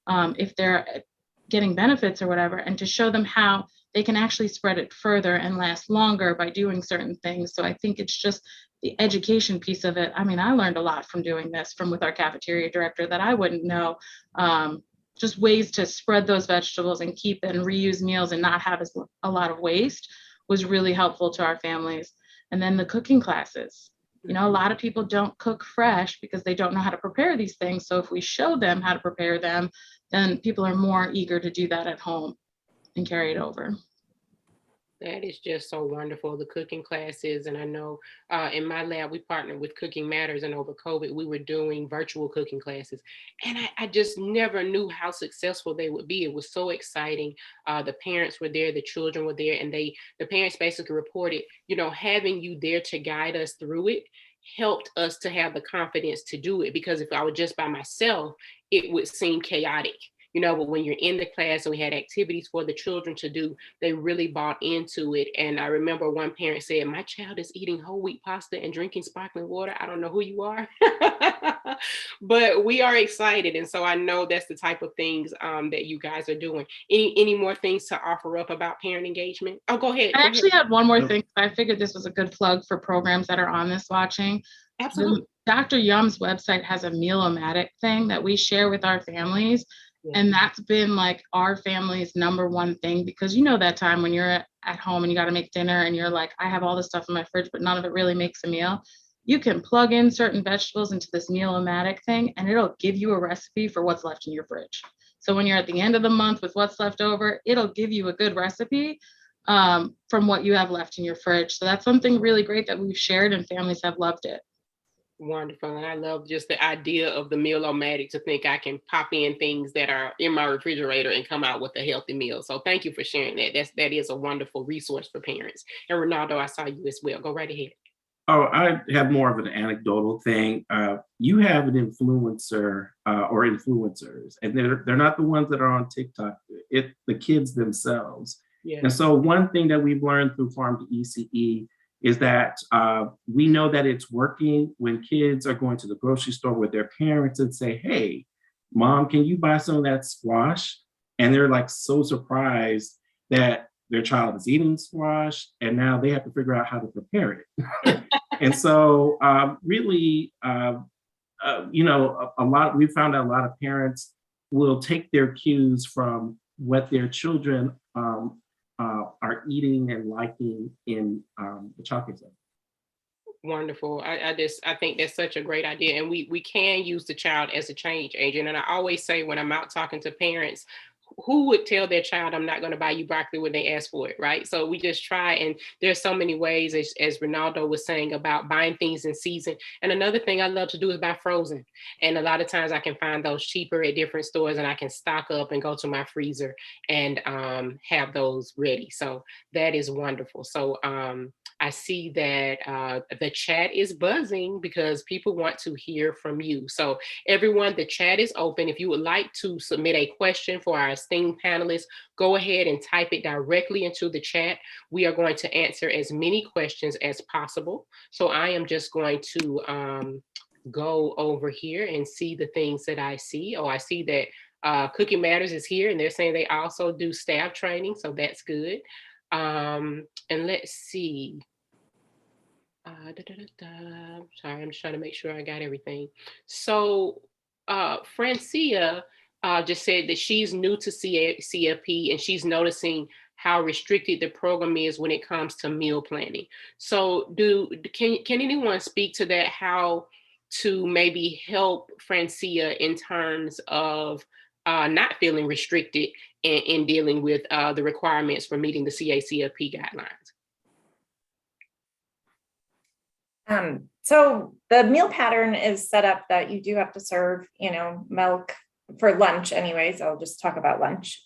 if they're getting benefits or whatever, and to show them how they can actually spread it further and last longer by doing certain things. So I think it's just the education piece of it. I mean, I learned a lot from doing this with our cafeteria director that I wouldn't know. Just ways to spread those vegetables and keep and reuse meals and not have a lot of waste was really helpful to our families. And then the cooking classes. A lot of people don't cook fresh because they don't know how to prepare these things. So if we show them how to prepare them, then people are more eager to do that at home and carry it over. That is just so wonderful, the cooking classes. And I know in my lab, we partnered with Cooking Matters, and over COVID, we were doing virtual cooking classes. And I just never knew how successful they would be. It was so exciting. The parents were there, the children were there, and the parents basically reported, having you there to guide us through it helped us to have the confidence to do it. Because if I were just by myself, it would seem chaotic. But when you're in the class and we had activities for the children to do, they really bought into it. And I remember one parent said, my child is eating whole wheat pasta and drinking sparkling water. I don't know who you are, but we are excited. And so I know that's the type of things that you guys are doing. Any more things to offer up about parent engagement? Oh, go ahead. I actually had one more thing. I figured this was a good plug for programs that are on this watching. Absolutely. Dr. Yum's website has a meal-o-matic thing that we share with our families. And that's been like our family's number one thing, because that time when you're at home and you got to make dinner and you're like, I have all this stuff in my fridge, but none of it really makes a meal. You can plug in certain vegetables into this meal-o-matic thing, and it'll give you a recipe for what's left in your fridge. So when you're at the end of the month with what's left over, it'll give you a good recipe from what you have left in your fridge. So that's something really great that we've shared, and families have loved it. Wonderful. And I love just the idea of the meal-o-matic, to think I can pop in things that are in my refrigerator and come out with a healthy meal. So thank you for sharing that. That is a wonderful resource for parents. And Ronaldo, I saw you as well. Go right ahead. Oh, I have more of an anecdotal thing. You have an influencer or influencers, and they're not the ones that are on TikTok. It's the kids themselves. Yeah. And so one thing that we've learned through Farm to ECE is that we know that it's working when kids are going to the grocery store with their parents and say, hey, Mom, can you buy some of that squash? And they're like so surprised that their child is eating squash, and now they have to figure out how to prepare it. And so we found out a lot of parents will take their cues from what their children are eating and liking in the childcare center. Wonderful. I think that's such a great idea. And we can use the child as a change agent. And I always say when I'm out talking to parents, who would tell their child, I'm not going to buy you broccoli when they ask for it, right? So we just try, and there's so many ways, as Ronaldo was saying, about buying things in season. And another thing I love to do is buy frozen. And a lot of times I can find those cheaper at different stores, and I can stock up and go to my freezer and have those ready. So that is wonderful. So I see that the chat is buzzing because people want to hear from you. So everyone, the chat is open. If you would like to submit a question for our esteemed panelists, go ahead and type it directly into the chat. We are going to answer as many questions as possible. So I am just going to go over here and see the things that I see. Oh, I see that Cooking Matters is here, and they're saying they also do staff training, so that's good. And let's see. Sorry, I'm just trying to make sure I got everything. So Francia just said that she's new to CFP, and she's noticing how restricted the program is when it comes to meal planning. So can anyone speak to that, how to maybe help Francia in terms of not feeling restricted in dealing with the requirements for meeting the CACFP guidelines? So the meal pattern is set up that you do have to serve, milk for lunch anyways. I'll just talk about lunch.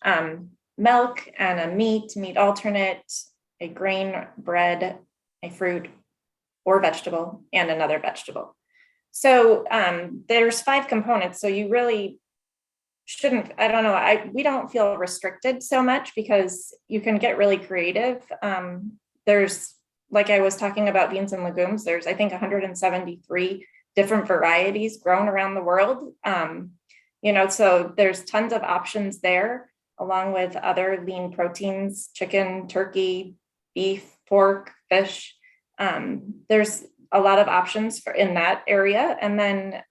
Milk and a meat alternate, a grain, bread, a fruit or vegetable, and another vegetable. So there's 5 components. So you really shouldn't, I don't know, we don't feel restricted so much because you can get really creative. There's, like I was talking about beans and legumes, there's, I think, 173 different varieties grown around the world. So there's tons of options there, along with other lean proteins, chicken, turkey, beef, pork, fish. There's a lot of options in that area. And then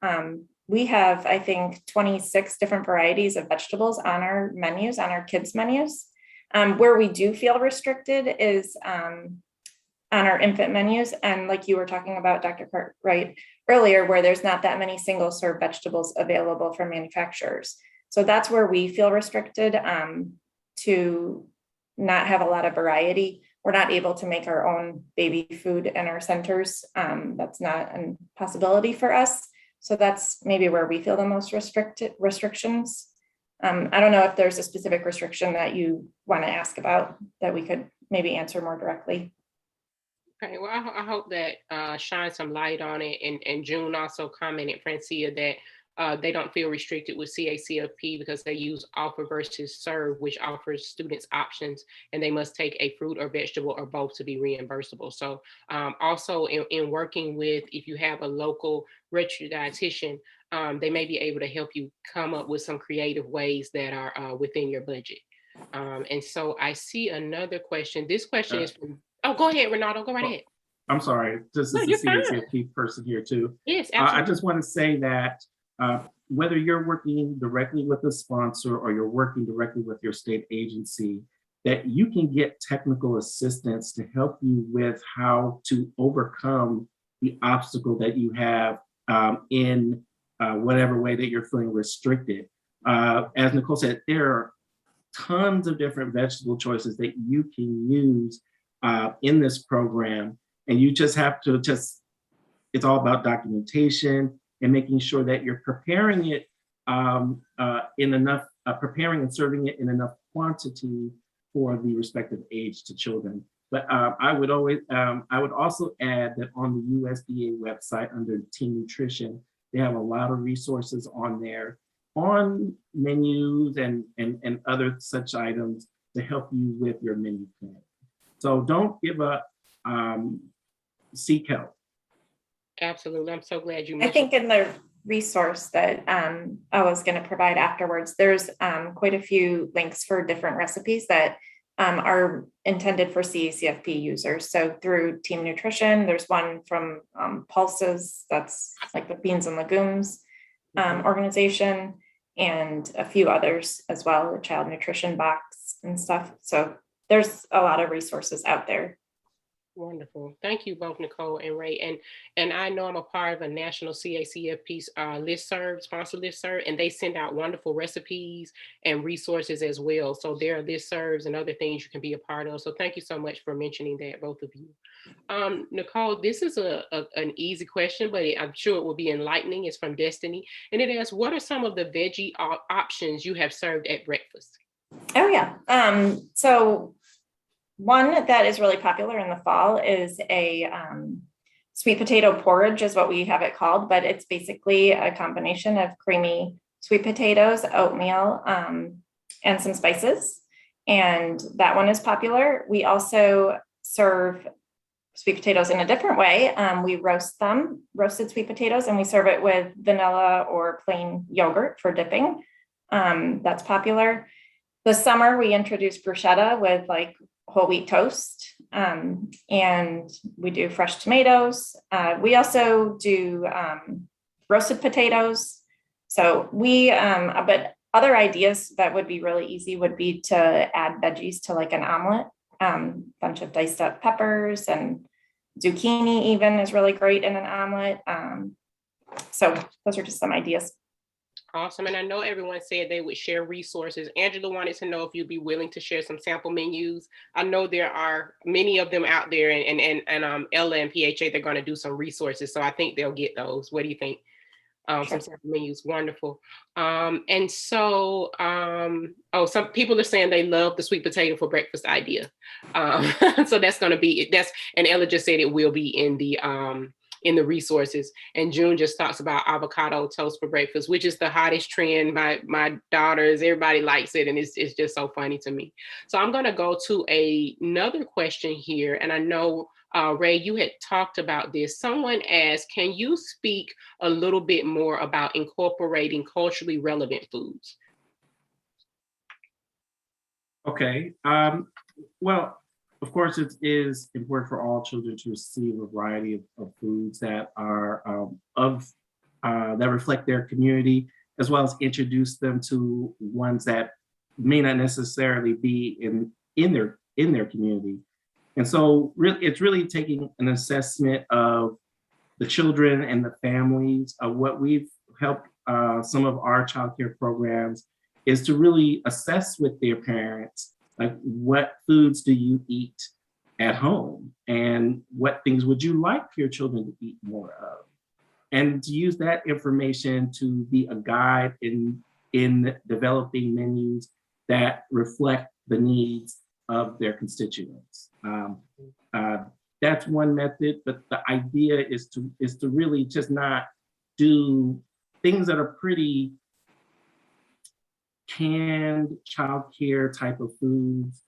we have, I think, 26 different varieties of vegetables on our menus, on our kids' menus. Where we do feel restricted is on our infant menus. And like you were talking about, Dr. Cartwright, earlier, where there's not that many single serve vegetables available from manufacturers. So that's where we feel restricted to not have a lot of variety. We're not able to make our own baby food in our centers. That's not a possibility for us. So that's maybe where we feel the most restrictions. I don't know if there's a specific restriction that you want to ask about that we could maybe answer more directly. Okay, well, I hope that shines some light on it. And June also commented, Francia, that they don't feel restricted with CACFP because they use offer versus serve, which offers students options, and they must take a fruit or vegetable or both to be reimbursable. So also in working with, if you have a local registered dietitian, they may be able to help you come up with some creative ways that are within your budget. And so I see another question. This question is from, oh, go ahead, Ronaldo, go right ahead. I'm sorry, this is the CACFP person here too. Yes, absolutely. I just want to say that whether you're working directly with a sponsor or you're working directly with your state agency, that you can get technical assistance to help you with how to overcome the obstacle that you have in whatever way that you're feeling restricted. As Nicole said, there are tons of different vegetable choices that you can use in this program. And you just have to it's all about documentation and making sure that you're preparing it in enough, preparing and serving it in enough quantity for the respective age to children. But I would also add that on the USDA website under Teen Nutrition, they have a lot of resources on there on menus and other such items to help you with your menu plan. So don't give up, seek help. Absolutely, I'm so glad you mentioned. I think in the resource that I was going to provide afterwards, there's quite a few links for different recipes that are intended for CACFP users. So through Team Nutrition, there's one from Pulses, that's like the beans and legumes organization, and a few others as well, the child nutrition box and stuff. So there's a lot of resources out there. Wonderful. Thank you both, Nicole and Ray. And I know I'm a part of a national CACFP listserv, sponsor listserv, and they send out wonderful recipes and resources as well. So there are listservs and other things you can be a part of. So thank you so much for mentioning that, both of you. Nicole, this is an easy question, but I'm sure it will be enlightening. It's from Destiny. And it asks, what are some of the veggie options you have served at breakfast? Oh yeah. So one that is really popular in the fall is a sweet potato porridge is what we have it called, but it's basically a combination of creamy sweet potatoes, oatmeal, and some spices. And that one is popular. We also serve sweet potatoes in a different way. We roast them, roasted sweet potatoes, and we serve it with vanilla or plain yogurt for dipping. That's popular. This summer, we introduced bruschetta with like whole wheat toast, and we do fresh tomatoes. We also do roasted potatoes. So but other ideas that would be really easy would be to add veggies to like an omelet, bunch of diced up peppers and zucchini even is really great in an omelet. So those are just some ideas. Awesome. And I know everyone said they would share resources. Angela wanted to know if you'd be willing to share some sample menus. I know there are many of them out there, and Ella and PHA, they're going to do some resources. So I think they'll get those. What do you think? Sure. Some sample menus. Wonderful. And so, some people are saying they love the sweet potato for breakfast idea. So that's going to be, and Ella just said it will be in the resources. And June just talks about avocado toast for breakfast, which is the hottest trend. My daughters, everybody likes it, and it's just so funny to me. So I'm going to go to another question here, and I know Ray, you had talked about this. Someone asked, can you speak a little bit more about incorporating culturally relevant foods? Okay. Well, of course, it is important for all children to receive a variety of foods that are that reflect their community, as well as introduce them to ones that may not necessarily be in their community. And so it's really taking an assessment of the children and the families. What we've helped some of our childcare programs is to really assess with their parents, like, what foods do you eat at home? And what things would you like your children to eat more of? And to use that information to be a guide in developing menus that reflect the needs of their constituents. That's one method, but the idea is to really just not do things that are pretty canned childcare type of foods,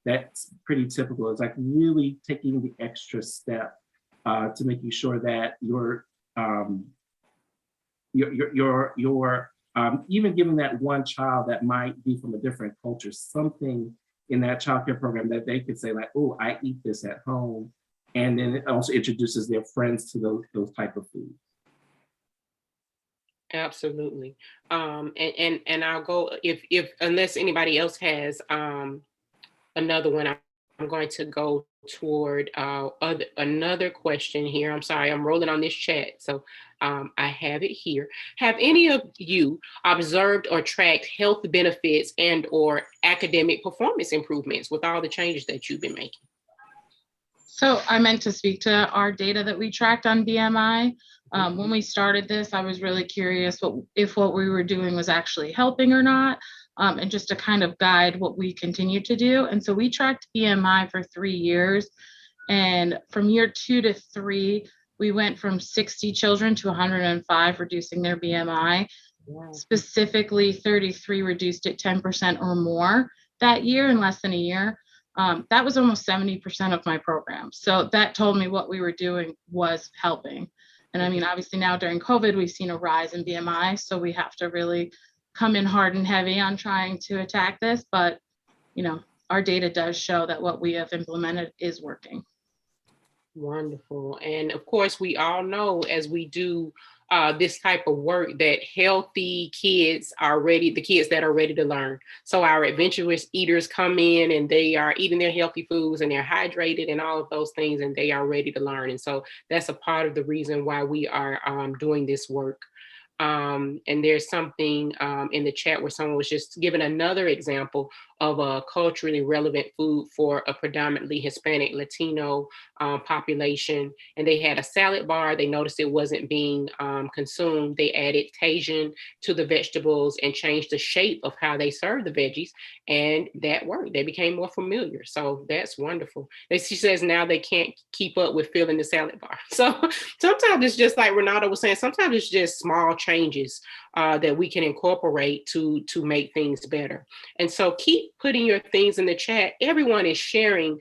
that's pretty typical. It's like really taking the extra step to making sure that you're even giving that one child that might be from a different culture something in that childcare program that they could say, like, oh, I eat this at home. And then it also introduces their friends to those type of foods. Absolutely. And I'll go, if unless anybody else has another one, I'm going to go toward another question here. I'm sorry, I'm rolling on this chat. So I have it here. Have any of you observed or tracked health benefits and or academic performance improvements with all the changes that you've been making? So I meant to speak to our data that we tracked on BMI. When we started this, I was really curious if what we were doing was actually helping or not, and just to kind of guide what we continue to do. And so we tracked BMI for 3 years. And from year 2 to 3, we went from 60 children to 105 reducing their BMI. Wow. Specifically, 33 reduced it 10% or more that year in less than a year. That was almost 70% of my program. So that told me what we were doing was helping. And I mean, obviously now during COVID, we've seen a rise in BMI. So we have to really come in hard and heavy on trying to attack this. But, our data does show that what we have implemented is working. Wonderful. And of course, we all know as we do this type of work that healthy kids are ready, the kids that are ready to learn. So our adventurous eaters come in and they are eating their healthy foods and they're hydrated and all of those things, and they are ready to learn. And so that's a part of the reason why we are doing this work. And there's something in the chat where someone was just giving another example of a culturally relevant food for a predominantly Hispanic Latino population. And they had a salad bar. They noticed it wasn't being consumed. They added Cajun to the vegetables and changed the shape of how they serve the veggies. And that worked. They became more familiar. So that's wonderful. She says now they can't keep up with filling the salad bar. So sometimes it's just like Renato was saying, sometimes it's just small changes that we can incorporate to make things better. And so keep putting your things in the chat. Everyone is sharing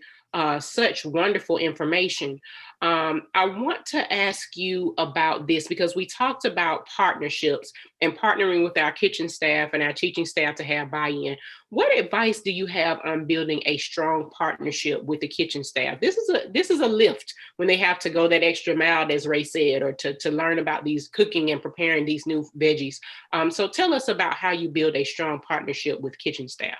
such wonderful information. I want to ask you about this because we talked about partnerships and partnering with our kitchen staff and our teaching staff to have buy-in. What advice do you have on building a strong partnership with the kitchen staff? This is a lift when they have to go that extra mile, as Ray said, or to learn about these cooking and preparing these new veggies. So tell us about how you build a strong partnership with kitchen staff.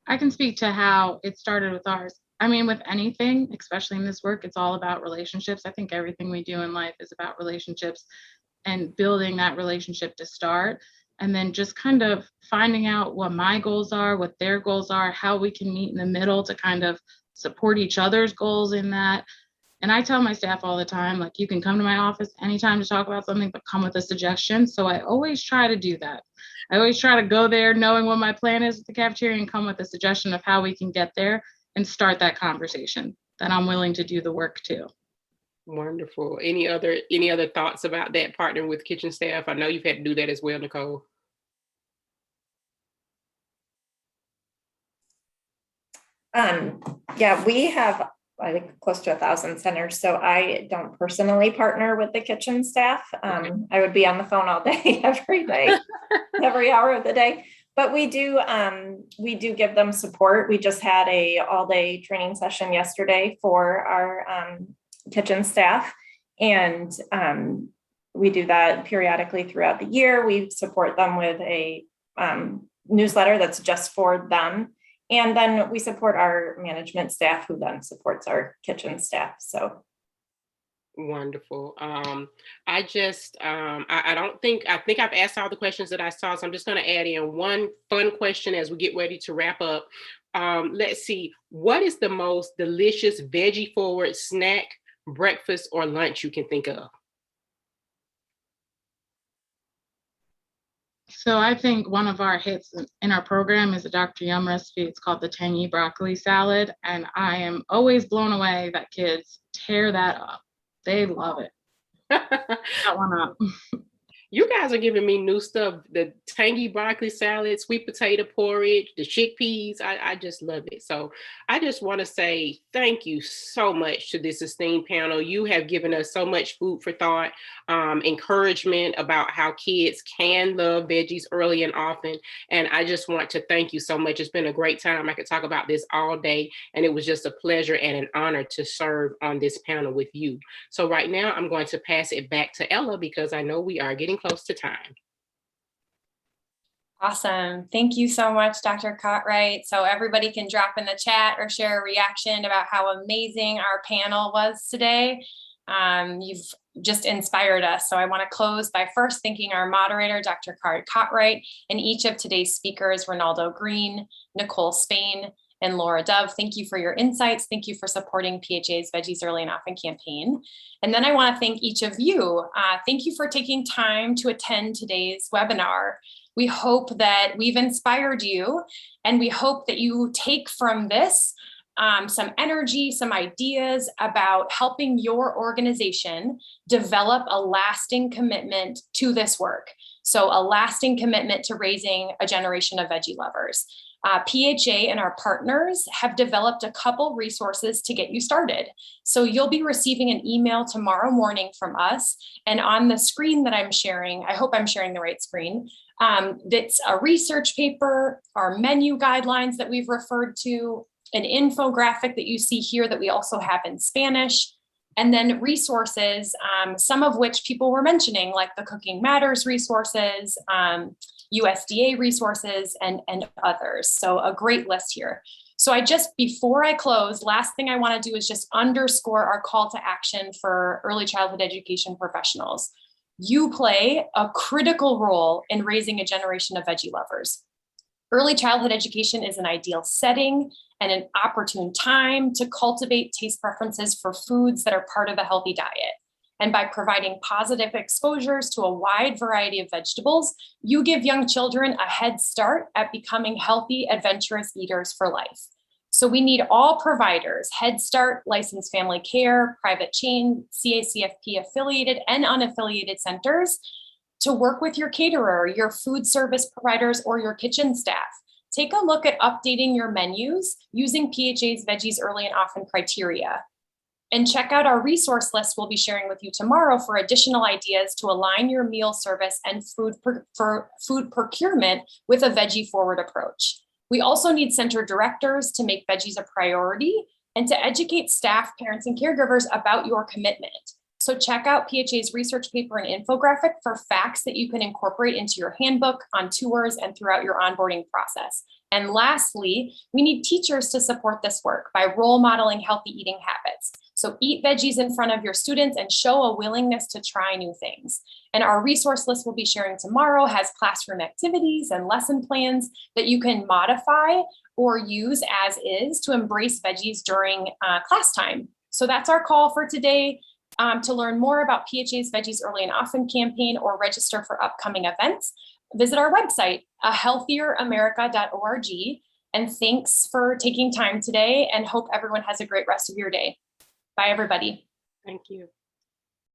I can speak to how it started with ours. I mean, with anything, especially in this work, it's all about relationships. I think everything we do in life is about relationships and building that relationship to start. And then just kind of finding out what my goals are, what their goals are, how we can meet in the middle to kind of support each other's goals in that. And I tell my staff all the time, like, you can come to my office anytime to talk about something, but come with a suggestion. So I always try to do that. I always try to go there knowing what my plan is at the cafeteria and come with a suggestion of how we can get there and start that conversation. Then I'm willing to do the work too. Wonderful. Any other thoughts about that, partnering with kitchen staff? I know you've had to do that as well, Nicole. Yeah, we have, I think, close to 1,000 centers. So I don't personally partner with the kitchen staff. I would be on the phone all day, every day, every hour of the day. But we do give them support. We just had a all-day training session yesterday for our kitchen staff, and we do that periodically throughout the year. We support them with a newsletter that's just for them. And then we support our management staff, who then supports our kitchen staff. So wonderful. I think I've asked all the questions that I saw, so I'm just going to add in one fun question as we get ready to wrap up. Let's see, what is the most delicious veggie forward snack, breakfast, or lunch you can think of? So I think one of our hits in our program is a Dr. Yum recipe. It's called the tangy broccoli salad. And I am always blown away that kids tear that up. They love it. That one up. You guys are giving me new stuff. The tangy broccoli salad, sweet potato porridge, the chickpeas. I just love it. So I just want to say thank you so much to this esteemed panel. You have given us so much food for thought, encouragement about how kids can love veggies early and often. And I just want to thank you so much. It's been a great time. I could talk about this all day. And it was just a pleasure and an honor to serve on this panel with you. So right now, I'm going to pass it back to Ella because I know we are getting close to time. Awesome. Thank you so much, Dr. Cotwright. So everybody can drop in the chat or share a reaction about how amazing our panel was today. You've just inspired us. So I want to close by first thanking our moderator, Dr. Cary Cotwright, and each of today's speakers, Ronaldo Green, Nicole Spain, and Laura Dove. Thank you for your insights. Thank you for supporting PHA's Veggies Early and Often campaign. And then I want to thank each of you. Thank you for taking time to attend today's webinar. We hope that we've inspired you, and we hope that you take from this some energy, some ideas about helping your organization develop a lasting commitment to this work. So a lasting commitment to raising a generation of veggie lovers. PHA and our partners have developed a couple resources to get you started. So you'll be receiving an email tomorrow morning from us. And on the screen that I'm sharing, I hope I'm sharing the right screen, that's a research paper, our menu guidelines that we've referred to, an infographic that you see here that we also have in Spanish, And then resources, some of which people were mentioning, like the Cooking Matters resources, USDA resources, and others. So a great list here. So before I close, last thing I want to do is just underscore our call to action for early childhood education professionals. You play a critical role in raising a generation of veggie lovers. Early childhood education is an ideal setting and an opportune time to cultivate taste preferences for foods that are part of a healthy diet. And by providing positive exposures to a wide variety of vegetables, you give young children a head start at becoming healthy, adventurous eaters for life. So we need all providers, Head Start, licensed family care, private chain, CACFP affiliated and unaffiliated centers, to work with your caterer, your food service providers, or your kitchen staff. Take a look at updating your menus using PHA's Veggies Early and Often criteria. And check out our resource list we'll be sharing with you tomorrow for additional ideas to align your meal service and food procurement with a veggie forward approach. We also need center directors to make veggies a priority and to educate staff, parents, and caregivers about your commitment. So check out PHA's research paper and infographic for facts that you can incorporate into your handbook, on tours, and throughout your onboarding process. And lastly, we need teachers to support this work by role modeling healthy eating habits. So eat veggies in front of your students and show a willingness to try new things. And our resource list we'll be sharing tomorrow has classroom activities and lesson plans that you can modify or use as is to embrace veggies during class time. So that's our call for today. To learn more about PHA's Veggies Early and Often campaign or register for upcoming events, visit our website, ahealthieramerica.org. And thanks for taking time today, and hope everyone has a great rest of your day. Bye, everybody. Thank you.